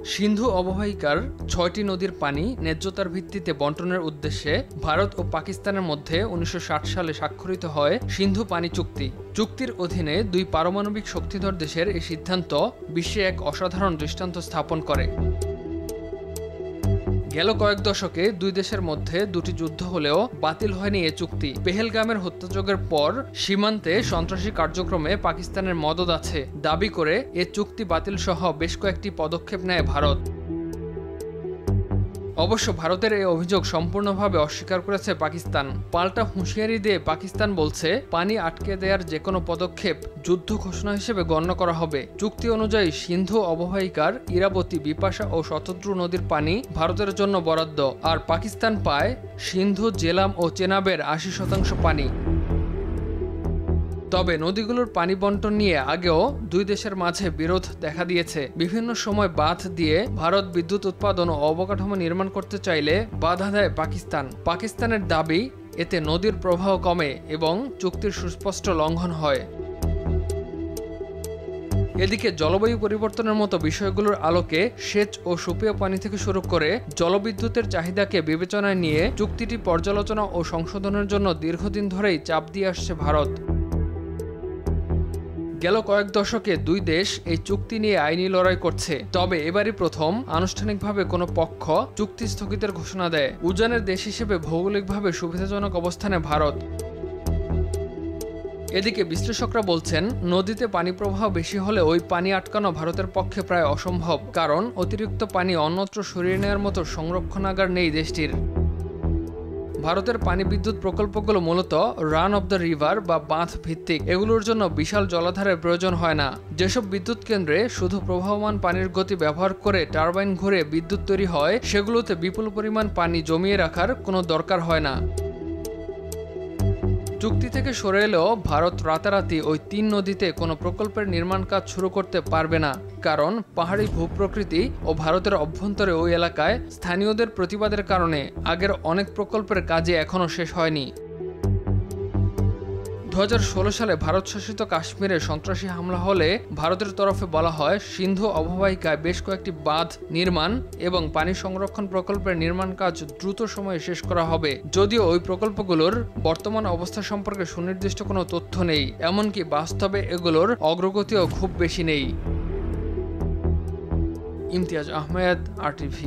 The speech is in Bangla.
সিন্ধু অববাহিকার ৬টি নদীর পানি ন্যায্যতার ভিত্তিতে বণ্টনের উদ্দেশ্যে ভারত ও পাকিস্তানের মধ্যে ১৯৬০ সালে স্বাক্ষরিত হয় সিন্ধু পানি চুক্তি। চুক্তির অধীনে দুই পারমাণবিক শক্তিধর দেশের এই সিদ্ধান্ত বিশ্বে এক অসাধারণ দৃষ্টান্ত স্থাপন করে। গেল কয়েক দশকে দুই দেশের মধ্যে দুটি যুদ্ধ হলেও বাতিল হয়নি এ চুক্তি। পেহেলগামের হত্যাযজ্ঞের পর সীমান্তে সন্ত্রাসী কার্যক্রমে পাকিস্তানের মদদ আছে দাবি করে এ চুক্তি বাতিল সহ বেশ কয়েকটি পদক্ষেপ নেয় ভারত। অবশ্য ভারতের এই অভিযোগ সম্পূর্ণভাবে অস্বীকার করেছে পাকিস্তান। পাল্টা হুঁশিয়ারি দিয়ে পাকিস্তান বলছে, পানি আটকে দেওয়ার যে কোনো পদক্ষেপ যুদ্ধ ঘোষণা হিসেবে গণ্য করা হবে। চুক্তি অনুযায়ী সিন্ধু অববাহিকার ইরাবতী, বিপাশা ও শতদ্রু নদীর পানি ভারতের জন্য বরাদ্দ, আর পাকিস্তান পায় সিন্ধু, জেলাম ও চেনাবের ৮০% পানি। তবে নদীগুলোর পানি বণ্টন নিয়ে আগেও দুই দেশের মাঝে বিরোধ দেখা দিয়েছে। বিভিন্ন সময় বাঁধ দিয়ে ভারত বিদ্যুৎ উৎপাদন ও অবকাঠামো নির্মাণ করতে চাইলে বাধা দেয় পাকিস্তান। পাকিস্তানের দাবি, এতে নদীর প্রবাহ কমে এবং চুক্তির সুস্পষ্ট লঙ্ঘন হয়। এদিকে জলবায়ু পরিবর্তনের মতো বিষয়গুলোর আলোকে সেচ ও সুপেয় পানি থেকে শুরু করে জলবিদ্যুতের চাহিদাকে বিবেচনায় নিয়ে চুক্তিটি পর্যালোচনা ও সংশোধনের জন্য দীর্ঘদিন ধরেই চাপ দিয়ে আসছে ভারত। গেল কয়েক দশকে দুই দেশ এই চুক্তি নিয়ে আইনি লড়াই করছে, তবে এবারই প্রথম আনুষ্ঠানিকভাবে কোনো পক্ষ চুক্তি স্থগিতের ঘোষণা দেয়। উজানের দেশ হিসেবে ভৌগোলিকভাবে সুবিধাজনক অবস্থানে ভারত। এদিকে বিশ্লেষকরা বলছেন, নদীতে পানি প্রবাহ বেশি হলে ওই পানি আটকানো ভারতের পক্ষে প্রায় অসম্ভব, কারণ অতিরিক্ত পানি অন্যত্র সরিয়ে নেওয়ার মতো সংরক্ষণাগার নেই দেশটির। ভারতের পানি বিদ্যুৎ প্রকল্পগুলো মূলত রান অব দ্য রিভার বা বাঁধ ভিত্তিক। এগুলোর জন্য বিশাল জলাধারের প্রয়োজন হয় না। যেসব বিদ্যুৎ কেন্দ্রে শুধু প্রবাহমান পানির গতি ব্যবহার করে টারবাইন ঘুরে বিদ্যুৎ তৈরি হয়, সেগুলোতে বিপুল পরিমাণ পানি জমিয়ে রাখার কোনো দরকার হয় না। চুক্তি থেকে সরে এলেও ভারত রাতারাতি ওই তিন নদীতে কোনো প্রকল্পের নির্মাণ কাজ শুরু করতে পারবে না, কারণ পাহাড়ি ভূপ্রকৃতি ও ভারতের অভ্যন্তরে ওই এলাকায় স্থানীয়দের প্রতিবাদের কারণে আগের অনেক প্রকল্পের কাজে এখনও শেষ হয়নি। ২০১৬ সালে ভারত শাসিত কাশ্মীরে সন্ত্রাসী হামলা হলে ভারতের তরফে বলা হয়, সিন্ধু অববাহিকায় বেশ কয়েকটি বাঁধ নির্মাণ এবং পানি সংরক্ষণ প্রকল্পের নির্মাণ কাজ দ্রুত সময়ে শেষ করা হবে। যদিও ওই প্রকল্পগুলোর বর্তমান অবস্থা সম্পর্কে সুনির্দিষ্ট কোনো তথ্য নেই, এমনকি বাস্তবে এগুলোর অগ্রগতিও খুব বেশি নেই। ইমতিয়াজ আহমেদ, RTV।